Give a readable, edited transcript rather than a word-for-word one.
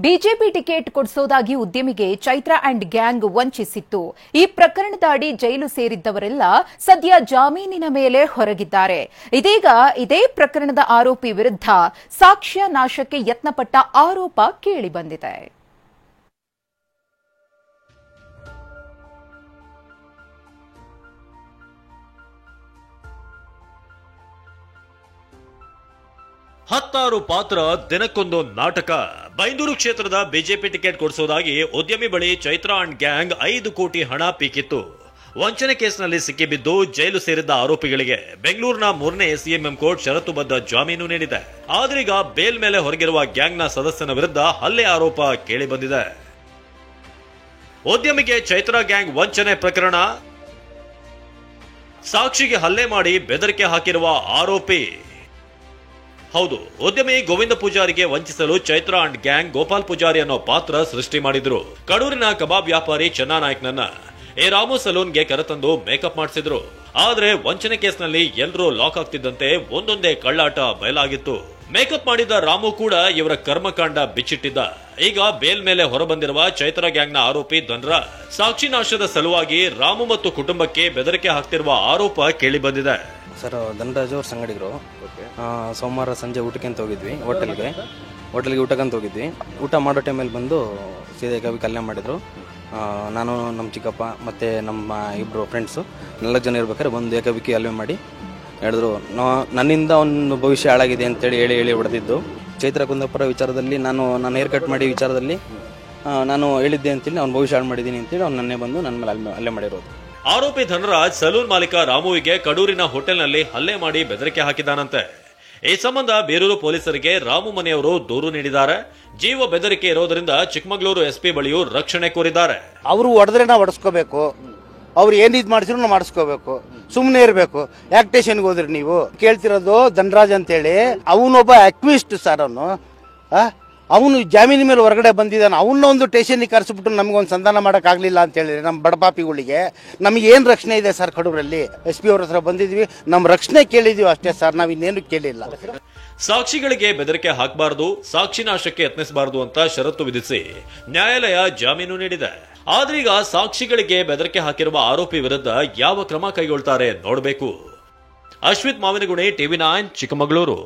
BJP ticket ಕೊಡಿಸೋದಾಗಿ ಉದ್ಯಮಿಗೆ Chaitra and gang ವಂಚಿಸಿತ್ತು. ಈ ಪ್ರಕರಣದ ಅಡಿ ಜೈಲು ಸೇರಿದ್ದವರೆಲ್ಲ ಸದ್ಯ ಜಾಮೀನಿನ ಮೇಲೆ ಹೊರಗಿದ್ದಾರೆ. ಇದೀಗ ಇದೇ ಪ್ರಕರಣದ ಆರೋಪಿ ವಿರುದ್ಧ ಸಾಕ್ಷ್ಯ ನಾಶಕ್ಕೆ ಯತ್ನಪಟ್ಟ ಆರೋಪ ಕೇಳಿಬಂದಿದೆ. ಹತ್ತಾರು ಪಾತ್ರ ದಿನಕ್ಕೊಂದು ನಾಟಕ. ಬೈಂದೂರು ಕ್ಷೇತ್ರದ ಬಿಜೆಪಿ ಟಿಕೆಟ್ ಕೊಡಿಸೋದಾಗಿ ಉದ್ಯಮಿ ಬಳಿ ಚೈತ್ರ ಅಂಡ್ ಗ್ಯಾಂಗ್ 5 ಕೋಟಿ ಹಣ ಪೀಕಿತ್ತು. ವಂಚನೆ ಕೇಸ್ನಲ್ಲಿ ಸಿಕ್ಕಿಬಿದ್ದು ಜೈಲು ಸೇರಿದ್ದ ಆರೋಪಿಗಳಿಗೆ ಬೆಂಗಳೂರಿನ 3ನೇ ಸಿಎಂಎಂ ಕೋರ್ಟ್ ಷರತ್ತುಬದ್ಧ ಜಾಮೀನು ನೀಡಿದೆ. ಆದ್ರೀಗ ಬೇಲ್ ಮೇಲೆ ಹೊರಗಿರುವ ಗ್ಯಾಂಗ್ನ ಸದಸ್ಯನ ವಿರುದ್ಧ ಹಲ್ಲೆ ಆರೋಪ ಕೇಳಿಬಂದಿದೆ. ಉದ್ಯಮಿಗೆ ಚೈತ್ರ ಗ್ಯಾಂಗ್ ವಂಚನೆ ಪ್ರಕರಣ, ಸಾಕ್ಷಿಗೆ ಹಲ್ಲೆ ಮಾಡಿ ಬೆದರಿಕೆ ಹಾಕಿರುವ ಆರೋಪಿ. ಹೌದು, ಉದ್ಯಮಿ ಗೋವಿಂದ ಪೂಜಾರಿಗೆ ವಂಚಿಸಲು ಚೈತ್ರ ಅಂಡ್ ಗ್ಯಾಂಗ್ ಗೋಪಾಲ್ ಪೂಜಾರಿ ಅನ್ನೋ ಪಾತ್ರ ಸೃಷ್ಟಿ ಮಾಡಿದ್ರು. ಕಡೂರಿನ ಕಬಾಬ್ ವ್ಯಾಪಾರಿ ಚನ್ನಾನಾಯ್ಕನನ್ನ ಎ ರಾಮು ಸಲೂನ್ಗೆ ಕರೆತಂದು ಮೇಕಪ್ ಮಾಡಿಸಿದ್ರು. ಆದ್ರೆ ವಂಚನೆ ಕೇಸ್ನಲ್ಲಿ ಎಲ್ಲರೂ ಲಾಕ್ ಆಗ್ತಿದ್ದಂತೆ ಒಂದೊಂದೇ ಕಳ್ಳಾಟ ಬಯಲಾಗಿತ್ತು. ಮೇಕಪ್ ಮಾಡಿದ ರಾಮು ಕೂಡ ಇವರ ಕರ್ಮಕಾಂಡ ಬಿಚ್ಚಿಟ್ಟಿದ್ದ. ಈಗ ಬೇಲ್ ಮೇಲೆ ಹೊರಬಂದಿರುವ ಚೈತ್ರ ಗ್ಯಾಂಗ್ನ ಆರೋಪಿ ಧನ್ರ ಸಾಕ್ಷಿ ನಾಶದ ಸಲುವಾಗಿ ರಾಮು ಮತ್ತು ಕುಟುಂಬಕ್ಕೆ ಬೆದರಿಕೆ ಹಾಕ್ತಿರುವ ಆರೋಪ ಕೇಳಿಬಂದಿದೆ. ಸರ್, ಧನರಾಜ್ ಅವ್ರ ಸಂಗಡಿಗರು ಸೋಮವಾರ ಸಂಜೆ ಊಟಕ್ಕೆ ಅಂತ ಹೋಗಿದ್ವಿ. ಹೋಟೆಲ್ಗೆ ಊಟಕ್ಕಂತ ಹೋಗಿದ್ವಿ. ಊಟ ಮಾಡೋ ಟೈಮಲ್ಲಿ ಬಂದು ಸೀದಾ ಏಕಾಬಿಕ್ಕಿ ಕಲ್ಯಾಣ ಮಾಡಿದ್ರು. ನಾನು, ನಮ್ಮ ಚಿಕ್ಕಪ್ಪ ಮತ್ತು ನಮ್ಮ ಇಬ್ಬರು ಫ್ರೆಂಡ್ಸು 4 ಜನ ಇರ್ಬೇಕಾದ್ರೆ ಬಂದು ಏಕಾಬಿಕ್ಕಿ ಹಲ್ಲೆ ಮಾಡಿ ಹೇಳಿದ್ರು. ನನ್ನಿಂದ ಒಂದು ಭವಿಷ್ಯ ಹಾಳಾಗಿದೆ ಅಂತೇಳಿ ಹೇಳಿ ಹೊಡೆದಿದ್ದು. ಚೈತ್ರ ಕುಂದಾಪುರ ವಿಚಾರದಲ್ಲಿ ನಾನು ಹೇರ್ ಕಟ್ ಮಾಡಿ ವಿಚಾರದಲ್ಲಿ ನಾನು ಹೇಳಿದ್ದೆ ಅಂತೇಳಿ ಅವ್ನು ಭವಿಷ್ಯ ಹಾಳು ಮಾಡಿದ್ದೀನಿ ಅಂತೇಳಿ ಅವ್ನು ನನ್ನೇ ಬಂದು ನನ್ನ ಮೇಲೆ ಹಲ್ಲೆ ಮಾಡಿರೋದು. ಆರೋಪಿ ಧನರಾಜ್ ಸಲೂನ್ ಮಾಲೀಕ ರಾಮುವಿಗೆ ಕಡೂರಿನ ಹೋಟೆಲ್ನಲ್ಲಿ ಹಲ್ಲೆ ಮಾಡಿ ಬೆದರಿಕೆ ಹಾಕಿದ್ದಾನಂತೆ. ಈ ಸಂಬಂಧ ಬೇರೂರು ಪೊಲೀಸರಿಗೆ ರಾಮು ಮನೆಯವರು ದೂರು ನೀಡಿದ್ದಾರೆ. ಜೀವ ಬೆದರಿಕೆ ಇರೋದರಿಂದ ಚಿಕ್ಕಮಗಳೂರು ಎಸ್ಪಿ ಬಳಿಯೂ ರಕ್ಷಣೆ ಕೋರಿದ್ದಾರೆ. ಅವರು ಹೊಡೆದ್ರೆ ನಾವು ಹೊಡೆಸ್ಕೋಬೇಕು, ಅವ್ರು ಏನಿದ್ ಮಾಡಿದ್ರು ನಾವು ಮಾಡಿಸ್ಕೋಬೇಕು, ಸುಮ್ಮನೆ ಇರಬೇಕು. ಯಾಕೆ ಸ್ಟೇಷನ್ಗೆ ಹೋದ್ರಿ ನೀವು? ಕೇಳ್ತಿರೋದು ಧನರಾಜ್ ಅಂತೇಳಿ, ಅವನೊಬ್ಬ ಅಕ್ವಿಸ್ಟ್ ಸರ್. ಅವನು ಜಾಮೀನು ಮೇಲೆ ಹೊರಗಡೆ ಬಂದಿದ್ದಾನೆ. ಅವನ್ನೊಂದು ಸ್ಟೇಷನ್ಗೆ ಕರೆಸಿಬಿಟ್ಟು ನಮಗೊಂದು ಸಂಧಾನ ಮಾಡೋಕ್ಕಾಗಲಿಲ್ಲ ಅಂತ ಹೇಳಿದ್ರೆ ನಮ್ಮ ಬಡಪಾಪಿಗಳಿಗೆ ನಮಗೆ ಏನು ರಕ್ಷಣೆ ಇದೆ ಸರ್? ಕಡೂರಲ್ಲಿ SP ಅವ್ರ ಹತ್ರ ಬಂದಿದ್ವಿ, ನಮ್ಮ ರಕ್ಷಣೆ ಕೇಳಿದೀವಿ ಅಷ್ಟೇ ಸರ್, ನಾವು ಇನ್ನೇನು ಕೇಳಿಲ್ಲ. ಸಾಕ್ಷಿಗಳಿಗೆ ಬೆದರಿಕೆ ಹಾಕಬಾರದು, ಸಾಕ್ಷಿ ನಾಶಕ್ಕೆ ಯತ್ನಿಸಬಾರದು ಅಂತ ಷರತ್ತು ವಿಧಿಸಿ ನ್ಯಾಯಾಲಯ ಜಾಮೀನು ನೀಡಿದೆ. ಆದ್ರೀಗ ಸಾಕ್ಷಿಗಳಿಗೆ ಬೆದರಿಕೆ ಹಾಕಿರುವ ಆರೋಪಿ ವಿರುದ್ಧ ಯಾವ ಕ್ರಮ ಕೈಗೊಳ್ತಾರೆ ನೋಡಬೇಕು. ಅಶ್ವಿತ್ ಮಾವಿನಗುಣಿ, TV9 ಚಿಕ್ಕಮಗಳೂರು.